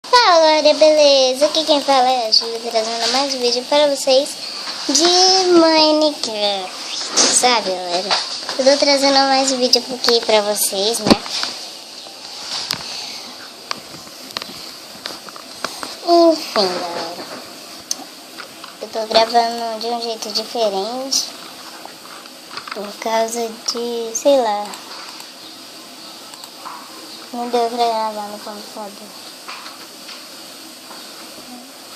Fala galera, beleza? Aqui quem fala é a Júlia, trazendo mais um vídeo para vocês de Minecraft, sabe galera? Eu tô trazendo mais um vídeo aqui pra vocês, né? Enfim galera, eu tô gravando de um jeito diferente por causa de, sei lá, não deu pra gravar no computador.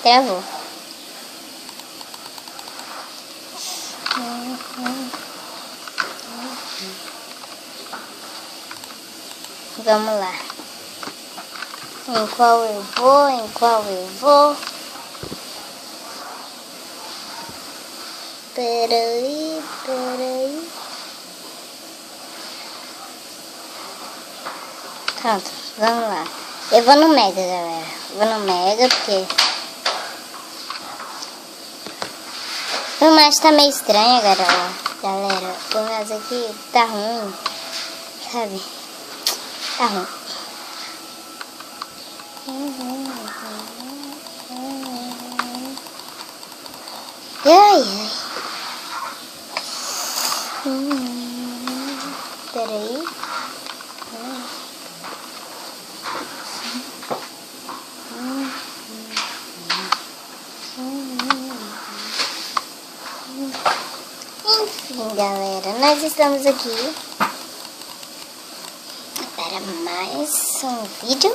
Travou. Vamos lá. Em qual eu vou? Peraí. Pronto, vamos lá. Eu vou no Mega, galera. Vou no Mega porque a imagem tá meio estranha, galera. Por causa aqui tá ruim, sabe? Tá ruim. Ai. Peraí. Enfim, galera, nós estamos aqui para mais um vídeo.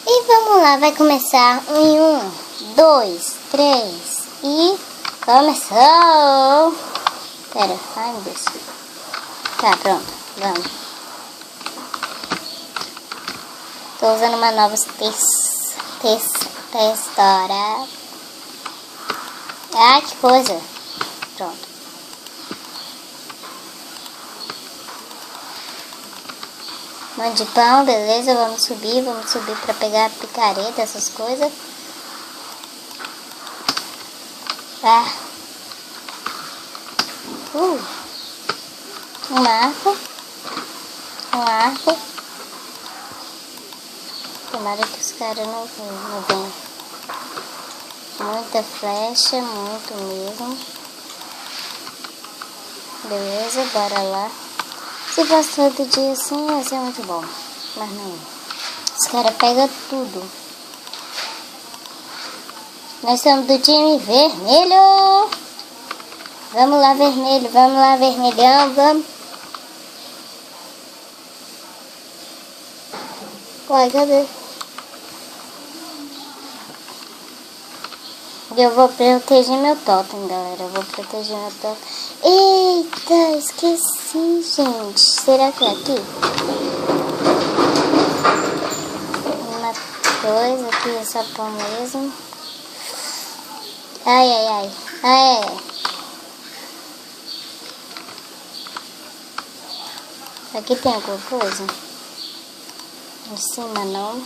E vamos lá, vai começar em 1, 2, 3 e começou! Pera, ai meu Deus. Tá, pronto, vamos. Tô usando uma nova textura. Ah, que coisa! Pronto. Mão de pão, beleza, vamos subir pra pegar a picareta, essas coisas. Ah. Um arco. Tomara que os caras não venham. Muita flecha, muito mesmo. Beleza, bora lá. Se fosse todo dia assim, ia ser muito bom. Mas não. Os caras pegam tudo. Nós somos do time vermelho. Vamos lá, vermelhão, vamos. Uai, cadê? Eu vou proteger meu totem, galera. Eita, esqueci, gente. Será que é aqui? Uma coisa aqui é só pão mesmo. Ai. Aqui tem alguma coisa? Em cima não.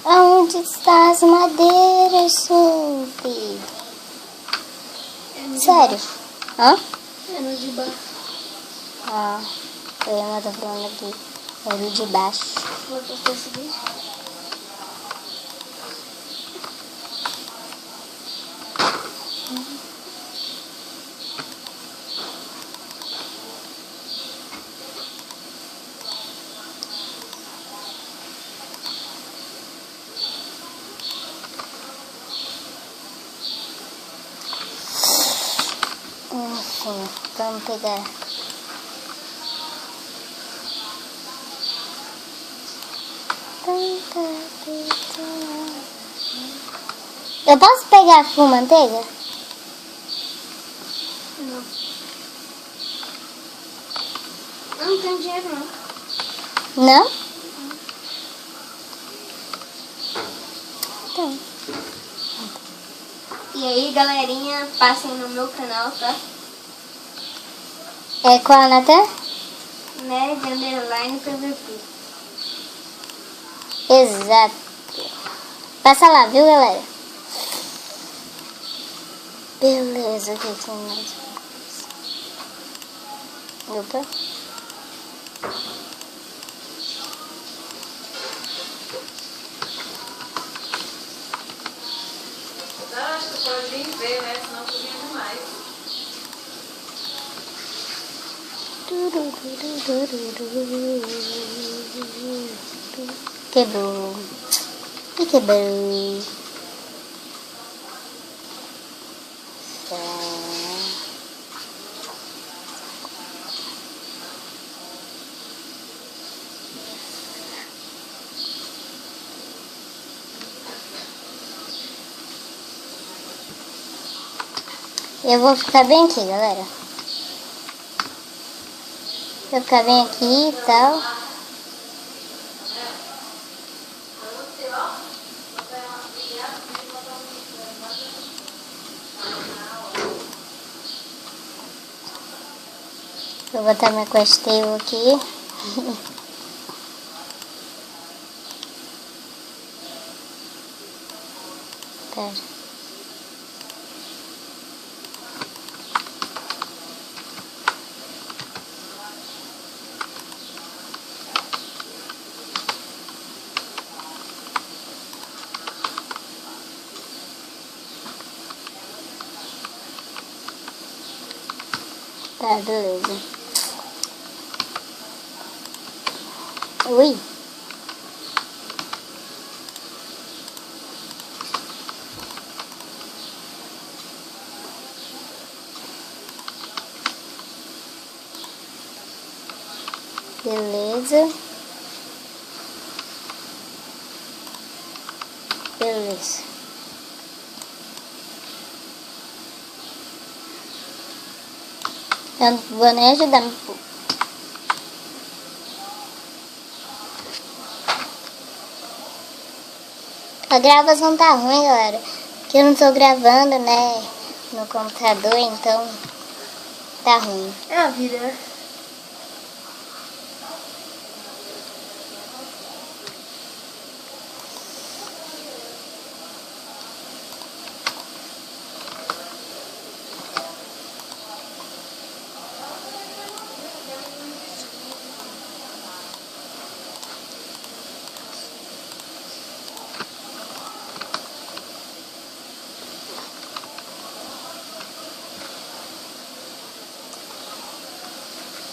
Aonde está as madeiras, gente? Sério? Hã? É no de baixo. Ah, eu ia estar falando aqui. É no de baixo. Vou postar esse vídeo. Enfim, vamos pegar. Eu posso pegar com manteiga? Não. Não tem dinheiro, não. Não? Então. E aí, galerinha, passem no meu canal, tá? É qual, Nathan? Nerd_PVP. Exato. Passa lá, viu, galera? Beleza, o que tem mais? Opa. pode vir ver, né? Senão cozinha demais. Quebrou. E quebrou. Eu vou ficar bem aqui, galera. Vou ficar bem aqui e tal. Vou botar minha Questel aqui. Pera. Tá, beleza. Ui. Beleza. Beleza. Eu não vou nem ajudar. A gravação tá ruim, galera. Porque eu não tô gravando, né? No computador, então tá ruim. É a vida, né?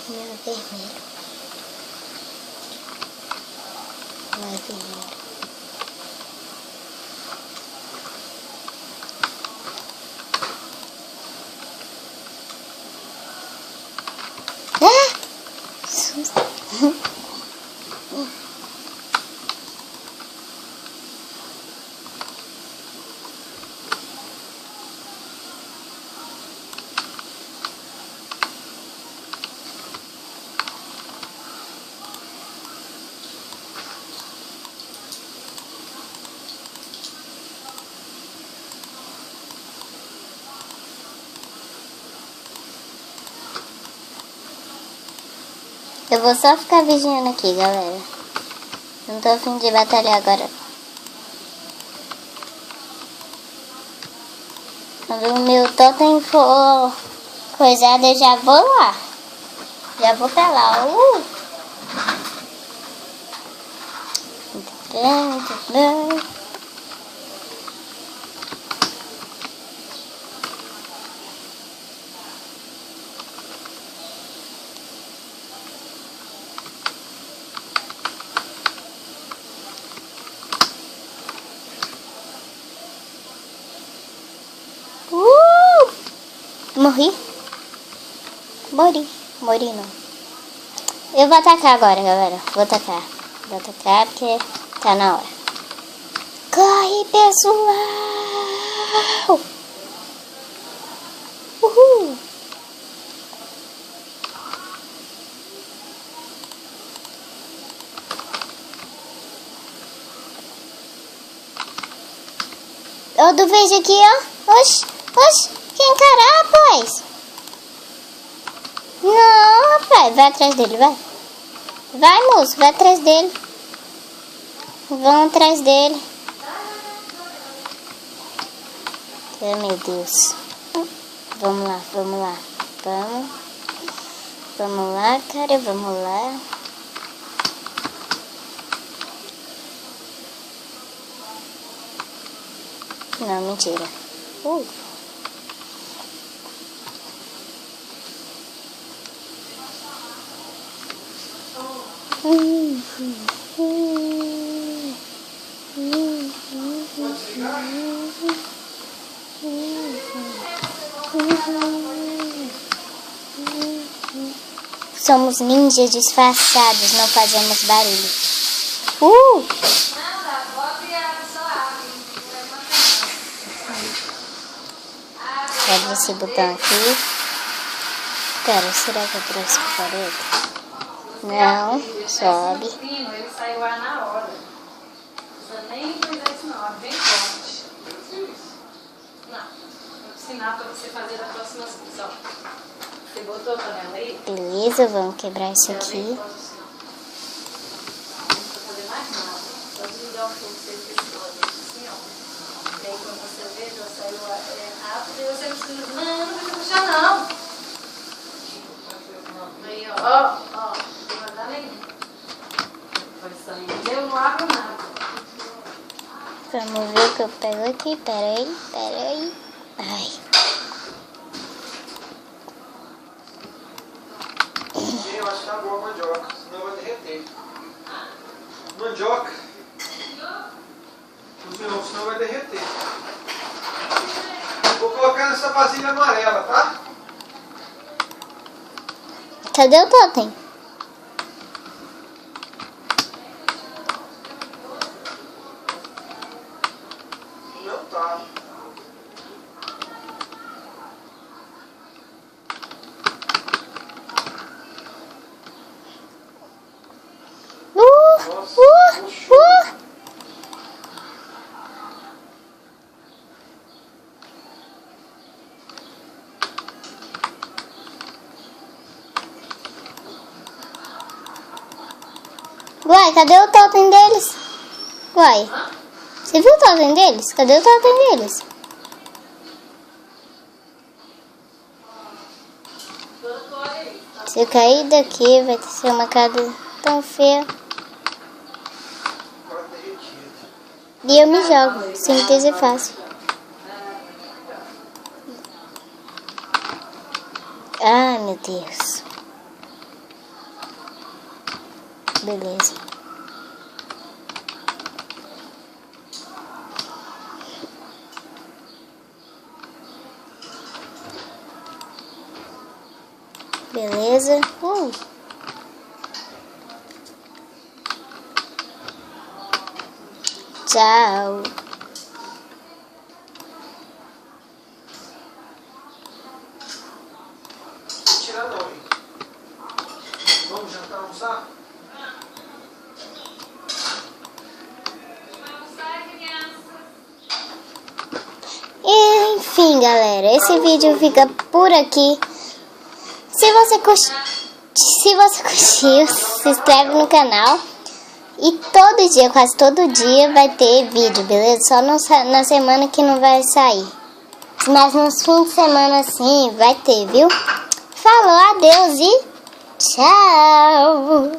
Meu vermelho. Mais vermelho. Ah! Susto. Eu vou só ficar vigiando aqui, galera. Não tô a fim de batalhar agora. Quando o meu totem for coisado, eu já vou lá. Já vou pra lá. Muito bem, muito bem. Morri? Mori não. Eu vou atacar agora, galera. Vou atacar porque tá na hora. Corre, pessoal! Uhul! Ó, do vejo aqui, ó. Oxi, que encarar, rapaz. Não, rapaz, vai atrás dele, vai. Vai, moço, vai atrás dele. Vão atrás dele. Oh, meu Deus. Vamos lá. Vamos lá, cara, vamos lá. Não, mentira. Somos ninjas disfarçados, não fazemos barulho. Abre esse botão aqui. Pera, será que eu trouxe o parede? Não, sobe. Ele saiu ar na hora. Não precisa nem fazer isso não, bem forte. Não, vou ensinar pra você fazer da próxima sessão. Você botou a panela aí? Beleza, vamos quebrar isso aqui. Não precisa fazer mais nada. Só desligar o fogo que você esqueceu assim, ó. E aí quando você vê, já saiu rápido e você não precisa. Não precisa puxar não. Aí, ó. Não vai nenhum. Vai sair. Eu não abro nada. Vamos ver o que eu pego aqui. Pera aí. Ai. Eu acho que tá boa a mandioca, senão vai derreter. Mandioca. Senão vai derreter. Vou colocar nessa vasilha amarela, tá? Cadê o totem? Não tá. Uai, cadê o totem deles? Uai, você viu o totem deles? Cadê o totem deles? Se eu cair daqui, vai ser uma casa tão feia. E eu me jogo, simples e fácil. Ai, meu Deus. Beleza. Beleza. Tchau. Tira não, hein? Vamos jantar, almoçar? Enfim, galera, esse vídeo fica por aqui. Se você curtiu, se inscreve no canal. E todo dia, quase todo dia, vai ter vídeo, beleza? Só na semana que não vai sair. Mas nos fins de semana, sim, vai ter, viu? Falou, adeus e tchau!